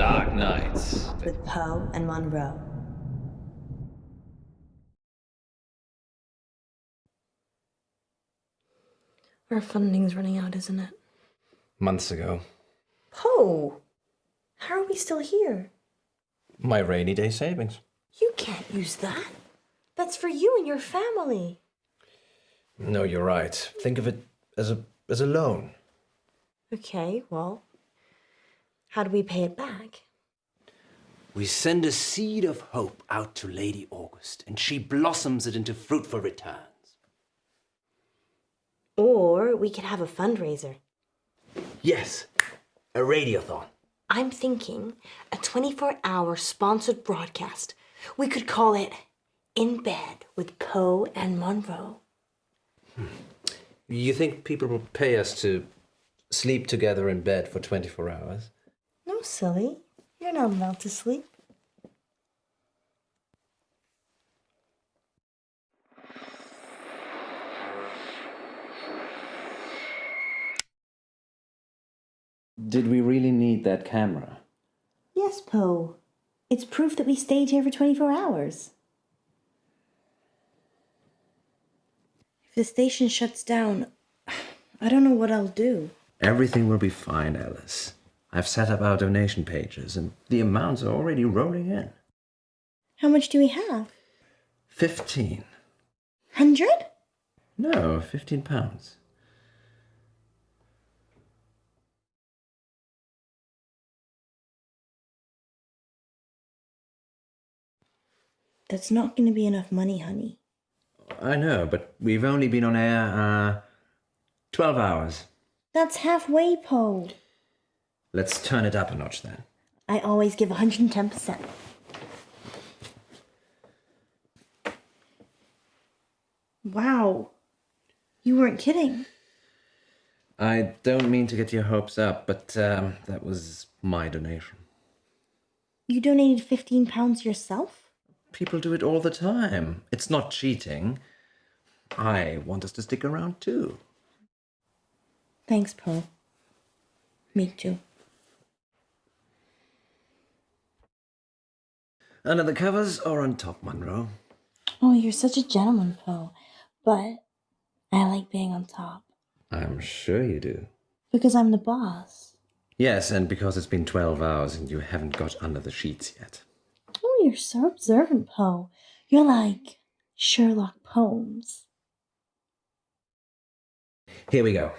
Dark Nights with Poe and Munro. Our funding's running out, isn't it? months ago. Poe! How are we still here? My rainy day savings. You can't use that. That's for you and your family. No, you're right. Think of it as a loan. Okay, well, how do we pay it back? We send a seed of hope out to Lady August, and she blossoms it into fruitful returns. Or we could have a fundraiser. Yes, a radiothon. I'm thinking a 24-hour sponsored broadcast. We could call it In Bed with Poe and Munro. You think people will pay us to sleep together in bed for 24 hours? No, silly. You're not allowed to sleep. Did we really need that camera? Yes, Poe. It's proof that we stayed here for 24 hours. If the station shuts down, I don't know what I'll do. Everything will be fine, Alice. I've set up our donation pages, and the amounts are already rolling in. How much do we have? 15. 100? No, 15 pounds. That's not going to be enough money, honey. I know, but we've only been on air, 12 hours. That's halfway, Poe. Let's turn it up a notch then. I always give 110%. Wow. You weren't kidding. I don't mean to get your hopes up, but that was my donation. You donated £15 yourself? People do it all the time. It's not cheating. I want us to stick around too. Thanks, Poe. Me too. Under the covers or on top, Munro? Oh, you're such a gentleman, Poe. But I like being on top. I'm sure you do. Because I'm the boss. Yes, and because it's been 12 hours and you haven't got under the sheets yet. Oh, you're so observant, Poe. You're like Sherlock Holmes. Here we go.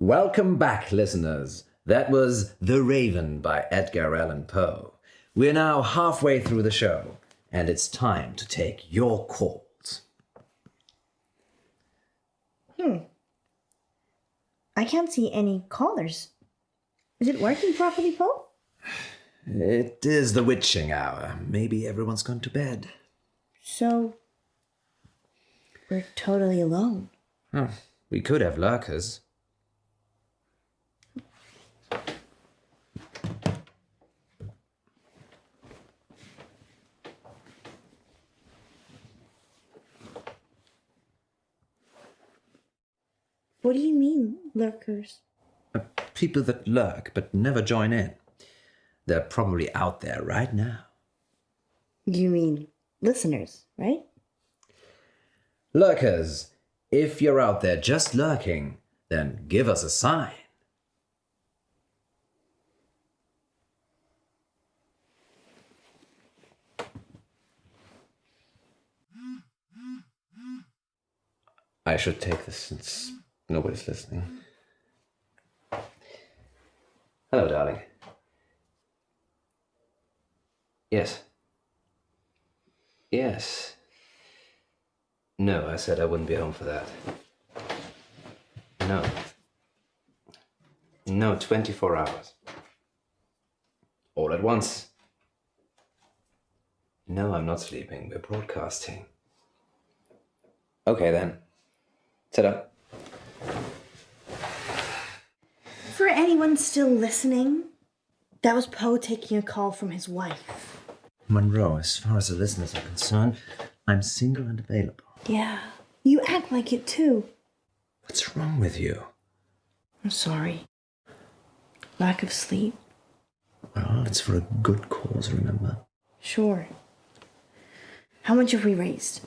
Welcome back, listeners. That was The Raven by Edgar Allan Poe. We're now halfway through the show, and it's time to take your calls. I can't see any callers. Is it working properly, Poe? It is the witching hour. Maybe everyone's gone to bed. So, we're totally alone. Oh, we could have lurkers. What do you mean, lurkers? People that lurk but never join in. They're probably out there right now. You mean listeners, right? Lurkers, if you're out there just lurking, then give us a sign. I should take this since nobody's listening. Hello, darling. Yes. Yes. No, I said I wouldn't be home for that. No. No, 24 hours. All at once. No, I'm not sleeping. We're broadcasting. Okay, then. Ta-da. For anyone still listening, that was Poe taking a call from his wife. Munro, as far as the listeners are concerned, I'm single and available. Yeah, you act like it too. What's wrong with you? I'm sorry. Lack of sleep? Well, it's for a good cause, remember? Sure. How much have we raised?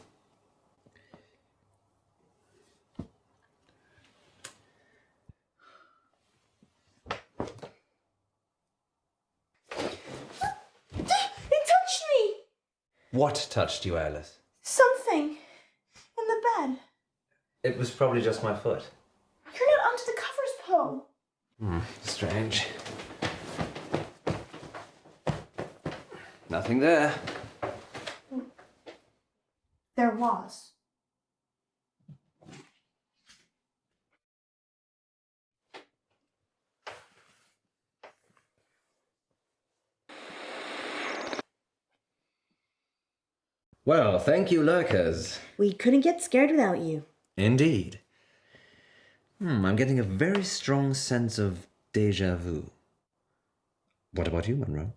It touched me! What touched you, Alice? Something. In the bed. It was probably just my foot. You're not under the covers, Poe. Strange. Nothing there. There was. Well, thank you, lurkers. We couldn't get scared without you. Indeed. I'm getting a very strong sense of déjà vu. What about you, Munro?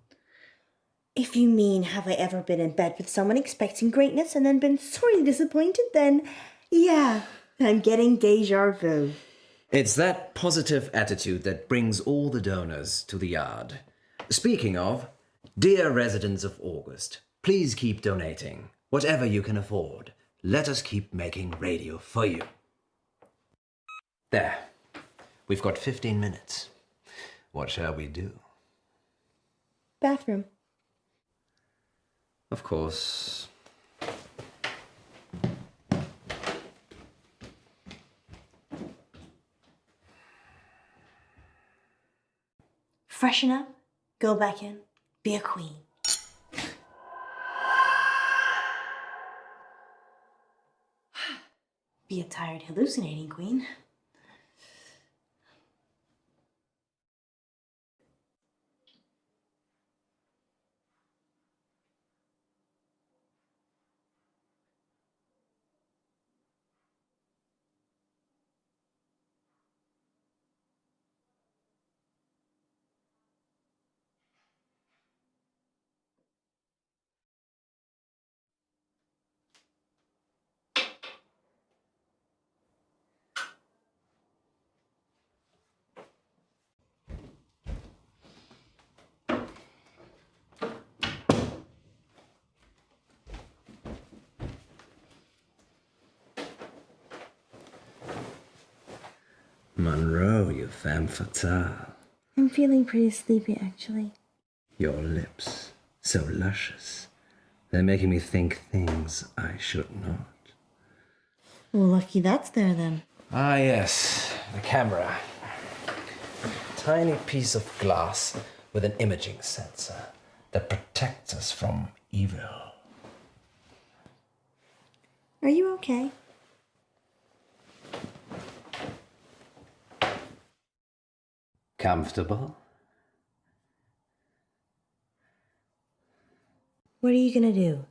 If you mean, have I ever been in bed with someone expecting greatness and then been sorely disappointed, then yeah, I'm getting déjà vu. It's that positive attitude that brings all the donors to the yard. Speaking of, dear residents of August, please keep donating. Whatever you can afford. Let us keep making radio for you. There. We've got 15 minutes. What shall we do? Bathroom. Of course. Freshen up, go back in, be a queen. Be a tired, hallucinating queen. Munro, you femme fatale. I'm feeling pretty sleepy, actually. Your lips, so luscious. They're making me think things I should not. Well, lucky that's there then. Ah, yes, the camera. Tiny piece of glass with an imaging sensor that protects us from evil. Are you okay? Comfortable? What are you gonna do?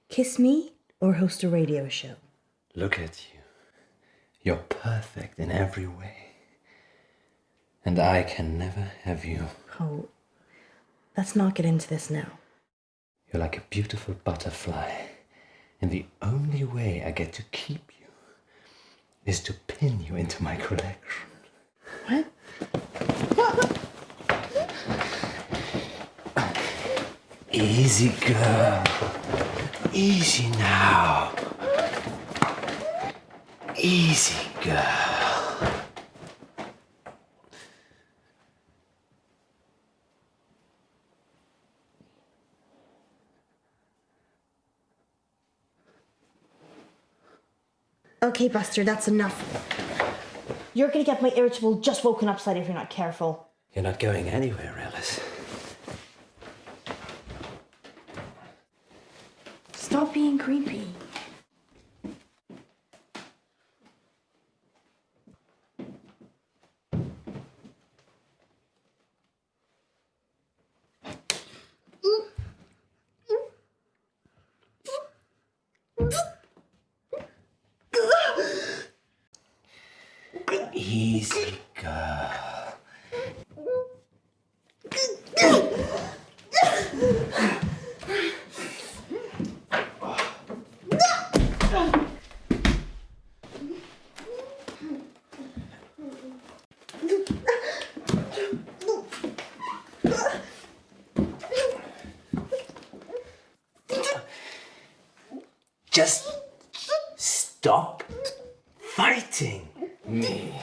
Kiss me or host a radio show? Look at you. You're perfect in every way. And I can never have you. Oh, let's not get into this now. You're like a beautiful butterfly. And the only way I get to keep you is to pin you into my collection. What? Easy, girl. Easy now. Easy, girl. Okay, Buster, that's enough. You're gonna get my irritable just woken up side if you're not careful. You're not going anywhere, Alice. Stop being creepy. Easy, girl. stop fighting me.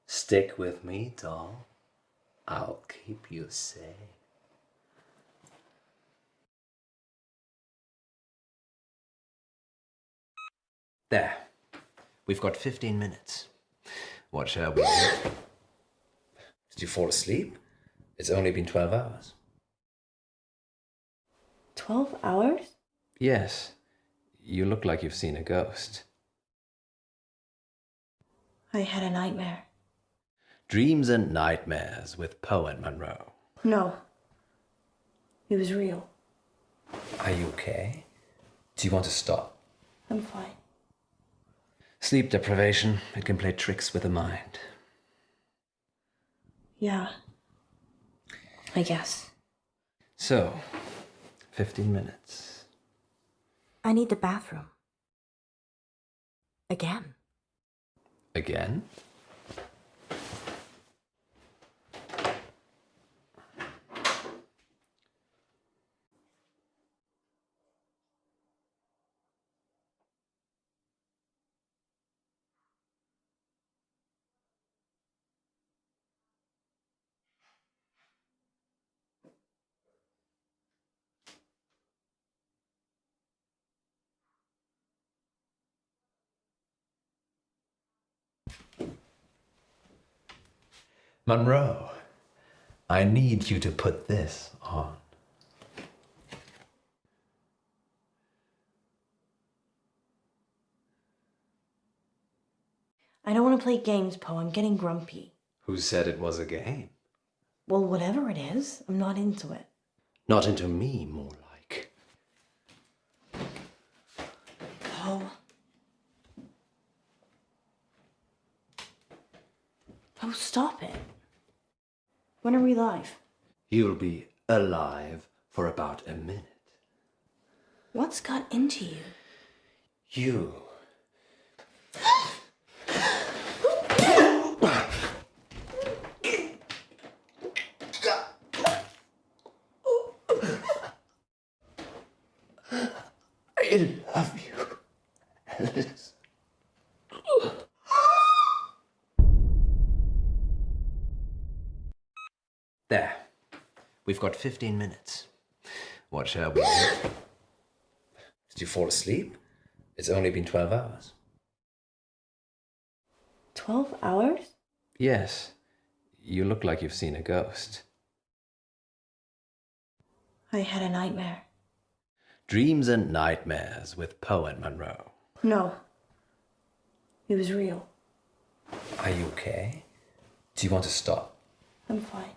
Stick with me, doll. I'll keep you safe. There. We've got 15 minutes. What shall we do? Did you fall asleep? It's only been 12 hours. 12 hours? Yes. You look like you've seen a ghost. I had a nightmare. Dreams and Nightmares with Poe and Munro. No. It was real. Are you okay? Do you want to stop? I'm fine. Sleep deprivation, it can play tricks with the mind. Yeah. I guess. So, 15 minutes. I need the bathroom. Again. Again? Munro, I need you to put this on. I don't want to play games, Poe. I'm getting grumpy. Who said it was a game? Well, whatever it is, I'm not into it. Not into me, more like. Poe. Poe, stop it. When are we live? You'll be alive for about a minute. What's got into you? You. I love you, Alice. There. We've got 15 minutes. What shall we do? Did you fall asleep? It's only been 12 hours. 12 hours? Yes. You look like you've seen a ghost. I had a nightmare. Dreams and Nightmares with Poe and Munro. No. It was real. Are you okay? Do you want to stop? I'm fine.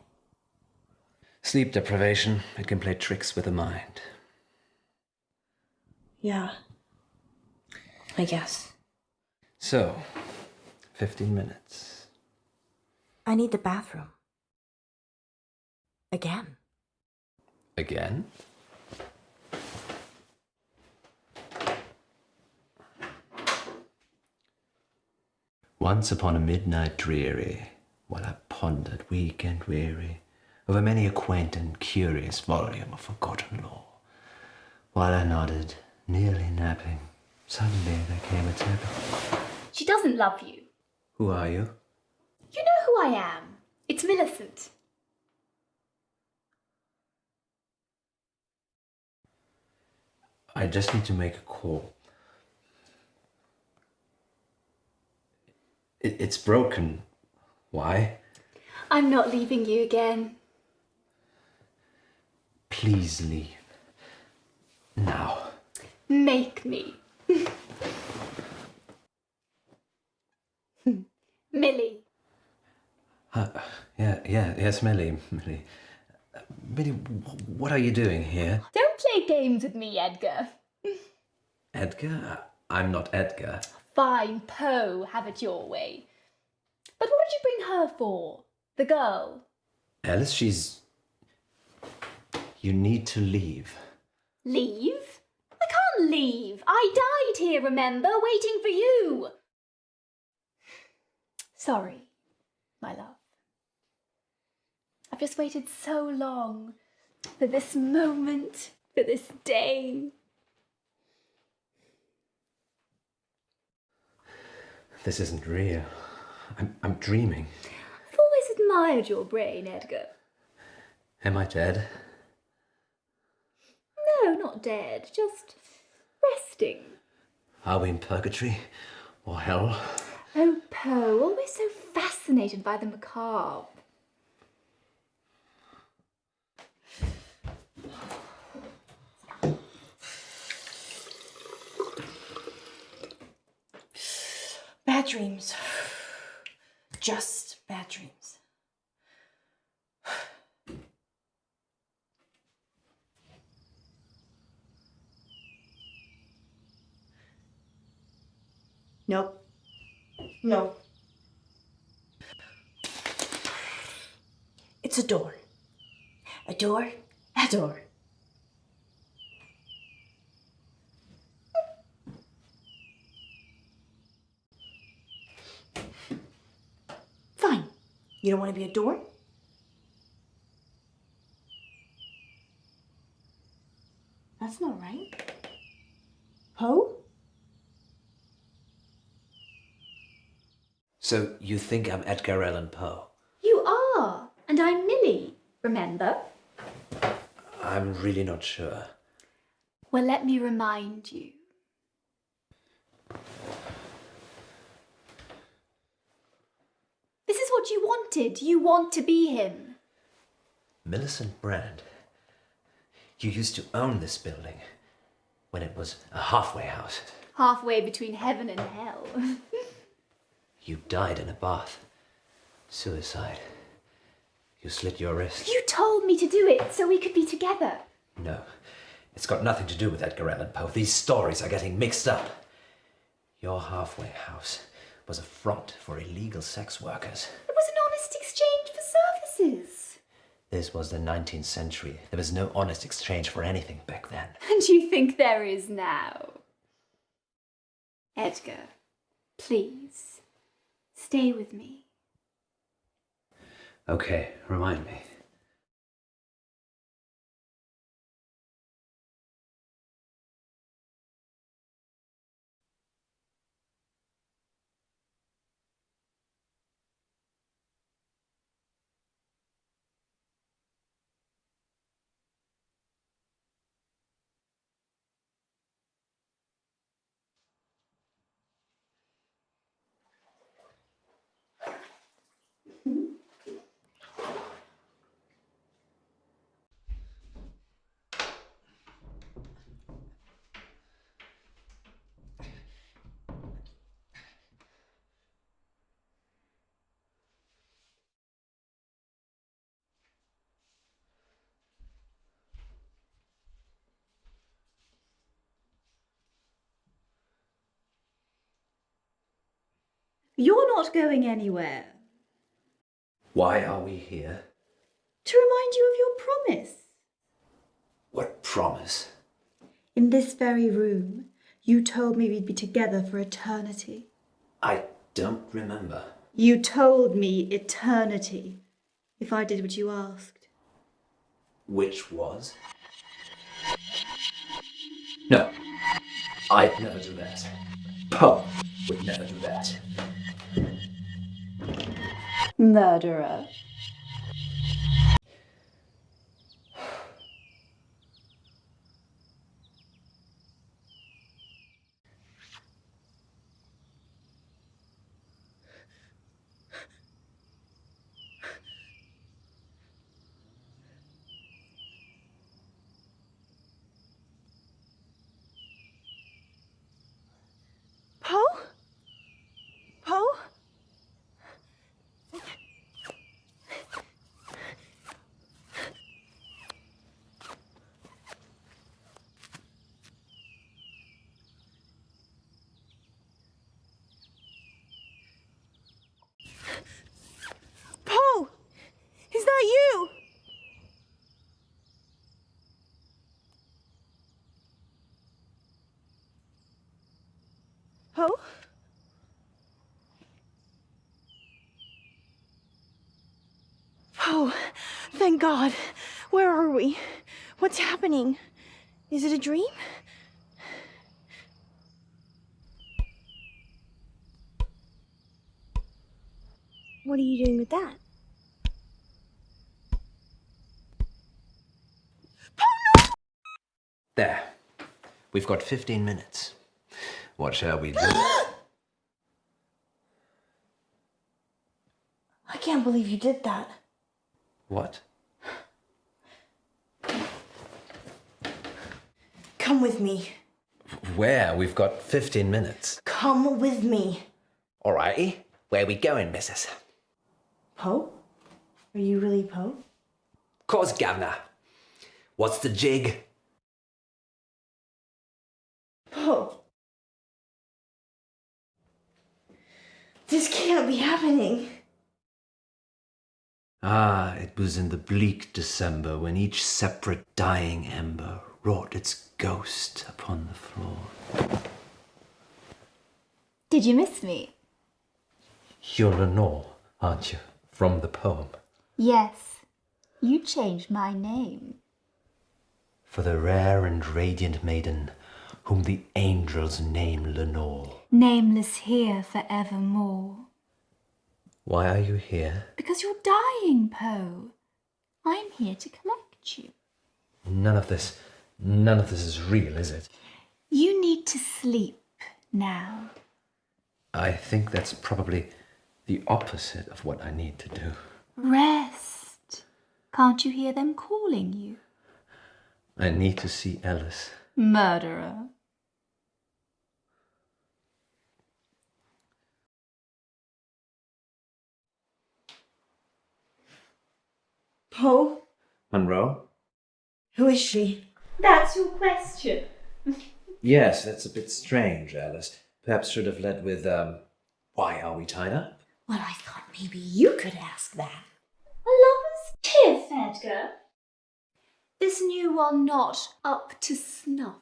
Sleep deprivation, it can play tricks with the mind. Yeah. I guess. So, 15 minutes. I need the bathroom. Again. Again? Once upon a midnight dreary, while I pondered weak and weary over many a quaint and curious volume of forgotten lore, while I nodded, nearly napping, suddenly there came a tap. She doesn't love you. Who are you? You know who I am. It's Millicent. I just need to make a call. It's broken. Why? I'm not leaving you again. Please leave. Now. Make me. Millie. Yes, Millie. Millie, what are you doing here? Don't play games with me, Edgar. Edgar? I'm not Edgar. Fine, Poe, have it your way. But what did you bring her for? The girl? Alice, she's... You need to leave. Leave? I can't leave. I died here, remember, waiting for you. Sorry, my love. I've just waited so long for this moment, for this day. This isn't real. I'm dreaming. I've always admired your brain, Edgar. Am I dead? No, not dead, just resting. Are we in purgatory? Or hell? Oh, Poe, always so fascinated by the macabre. Bad dreams. Just bad dreams. Nope. No. It's a door. A door. A door. Fine. You don't want to be a door? That's not right. Poe? So you think I'm Edgar Allan Poe? You are, and I'm Millie, remember? I'm really not sure. Well, let me remind you. This is what you wanted. You want to be him. Millicent Brand. You used to own this building when it was a halfway house. Halfway between heaven and hell. You died in a bath. Suicide. You slit your wrist. You told me to do it so we could be together. No, it's got nothing to do with Edgar Allan Poe. These stories are getting mixed up. Your halfway house was a front for illegal sex workers. It was an honest exchange for services. This was the 19th century. There was no honest exchange for anything back then. And you think there is now? Edgar, please, stay with me. Okay, remind me. You're not going anywhere. Why are we here? To remind you of your promise. What promise? In this very room, you told me we'd be together for eternity. I don't remember. You told me eternity, if I did what you asked. Which was? No, I'd never do that. Poe would never do that. Murderer. Poe? Poe? Poe! Is that you? Poe? Poe, Thank God. Where are we? What's happening? Is it a dream? What are you doing with that? There. We've got 15 minutes. What shall we do? I can't believe you did that. What? Come with me. Where? We've got 15 minutes. Come with me. Alrighty. Where we going, missus? Poe? Are you really Poe? Course, governor. What's the jig? Poe. This can't be happening. Ah, it was in the bleak December when each separate dying ember wrought its ghost upon the floor. Did you miss me? You're Lenore, aren't you? From the poem. Yes. You changed my name. For the rare and radiant maiden whom the angels name Lenore. Nameless here forevermore. Why are you here? Because you're dying, Poe. I'm here to collect you. None of this is real, is it? You need to sleep now. I think that's probably the opposite of what I need to do. Rest. Can't you hear them calling you? I need to see Alice. Murderer. Poe? Munro? Who is she? That's your question. Yes, that's a bit strange, Alice. Perhaps should have led with, why are we tied up? Well, I thought maybe you could ask that. A lover's tiff, Edgar. This new one not up to snuff.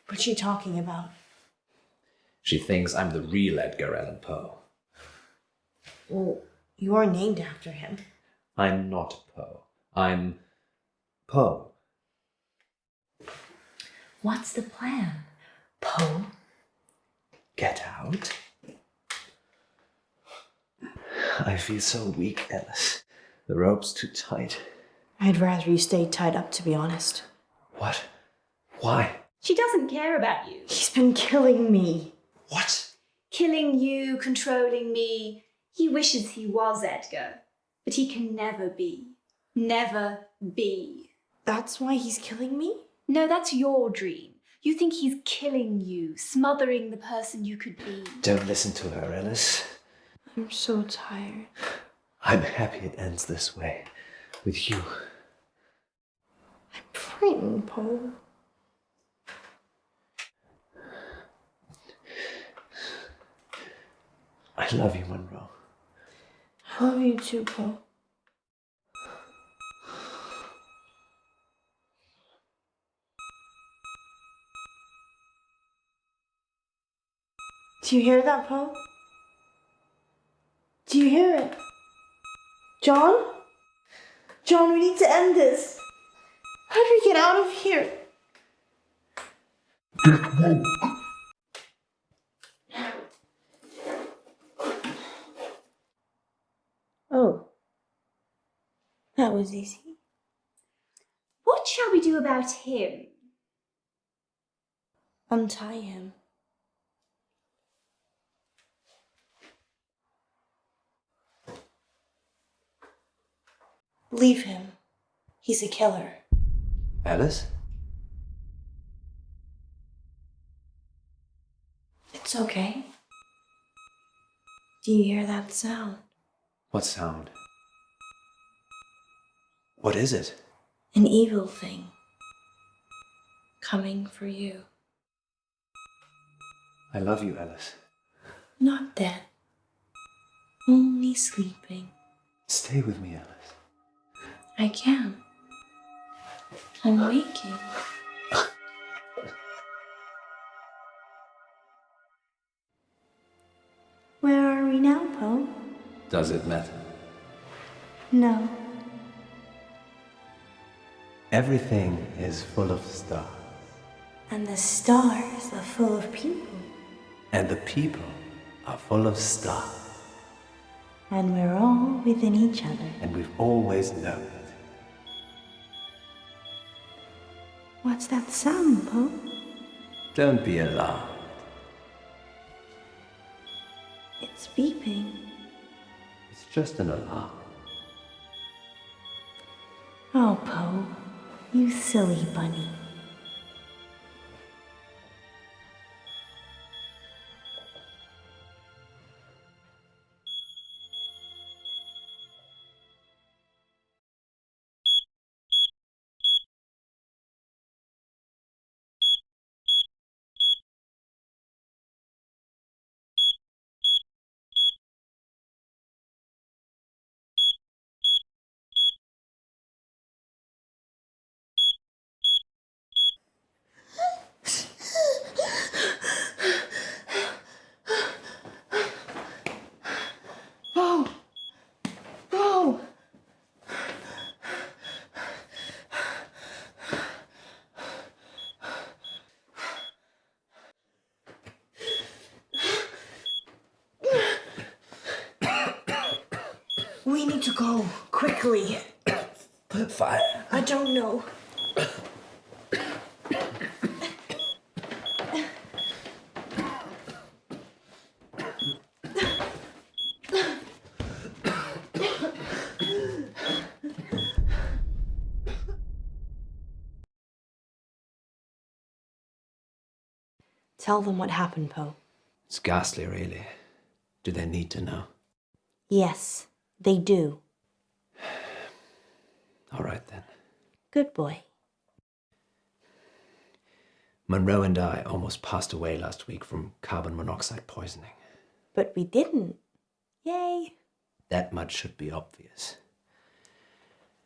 What's she talking about? She thinks I'm the real Edgar Allan Poe. Well, you're named after him. I'm not Poe. I'm Poe. What's the plan, Poe? Get out. I feel so weak, Alice. The rope's too tight. I'd rather you stayed tied up, to be honest. What? Why? She doesn't care about you. He's been killing me. What? Killing you, controlling me. He wishes he was Edgar, but he can never be. Never be. That's why he's killing me? No, that's your dream. You think he's killing you, smothering the person you could be. Don't listen to her, Alice. I'm so tired. I'm happy it ends this way. With you. I'm frightened, Poe. I love you, Munro. I love you too, Poe. Do you hear that, Poe? Do you hear it? John? John, we need to end this. How do we get out of here? Oh. That was easy. What shall we do about him? Untie him. Leave him. He's a killer. Alice? It's okay. Do you hear that sound? What sound? What is it? An evil thing. Coming for you. I love you, Alice. Not dead. Only sleeping. Stay with me, Alice. I can. I'm waking. Where are we now, Poe? Does it matter? No. Everything is full of stars. And the stars are full of people. And the people are full of stars. And we're all within each other. And we've always known it. What's that sound, Poe? Don't be alarmed. It's beeping. It's just an alarm. Oh, Poe, you silly bunny. Poe! Poe! We need to go, quickly. Fire. I don't know. Tell them what happened, Poe. It's ghastly, really. Do they need to know? Yes, they do. All right, then. Good boy. Munro and I almost passed away last week from carbon monoxide poisoning. But we didn't. Yay. That much should be obvious.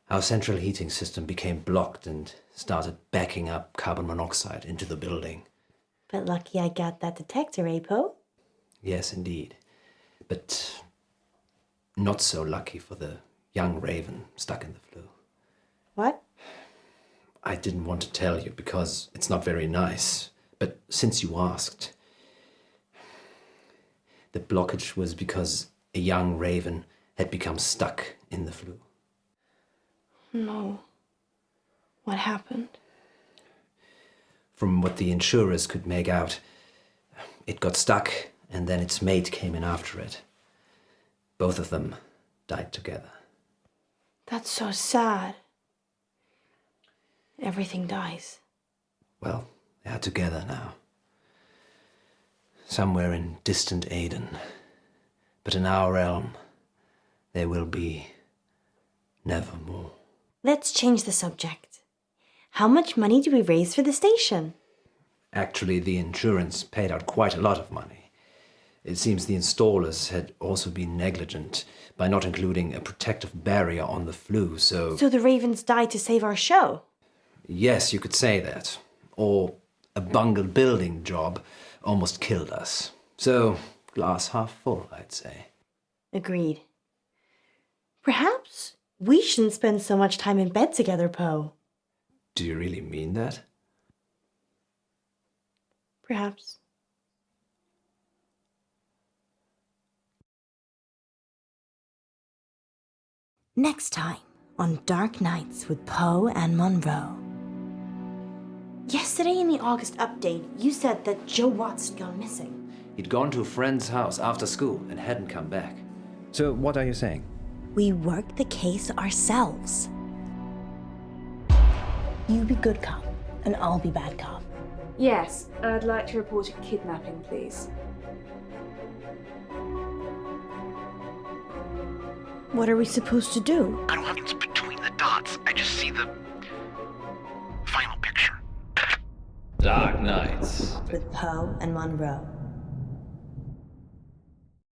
Our central heating system became blocked and started backing up carbon monoxide into the building. But lucky I got that detector, eh, Poe? Yes, indeed. But not so lucky for the young raven stuck in the flue. What? I didn't want to tell you because it's not very nice. But since you asked, the blockage was because a young raven had become stuck in the flue. No. What happened? From what the insurers could make out, it got stuck and then its mate came in after it. Both of them died together. That's so sad. Everything dies. Well, they are together now. Somewhere in distant Aden. But in our realm, they will be nevermore. Let's change the subject. How much money do we raise for the station? Actually, the insurance paid out quite a lot of money. It seems the installers had also been negligent by not including a protective barrier on the flue, so... So the ravens died to save our show? Yes, you could say that. Or a bungled building job almost killed us. So, glass half full, I'd say. Agreed. Perhaps we shouldn't spend so much time in bed together, Poe. Do you really mean that? Perhaps. Next time on Dark Nights with Poe and Munro. Yesterday in the August update, you said that Joe Watts had gone missing. He'd gone to a friend's house after school and hadn't come back. So what are you saying? We work the case ourselves. You be good cop, and I'll be bad cop. Yes, I'd like to report a kidnapping, please. What are we supposed to do? I don't have it's between the dots. I just see the final picture. Dark Nights. With Poe and Munro.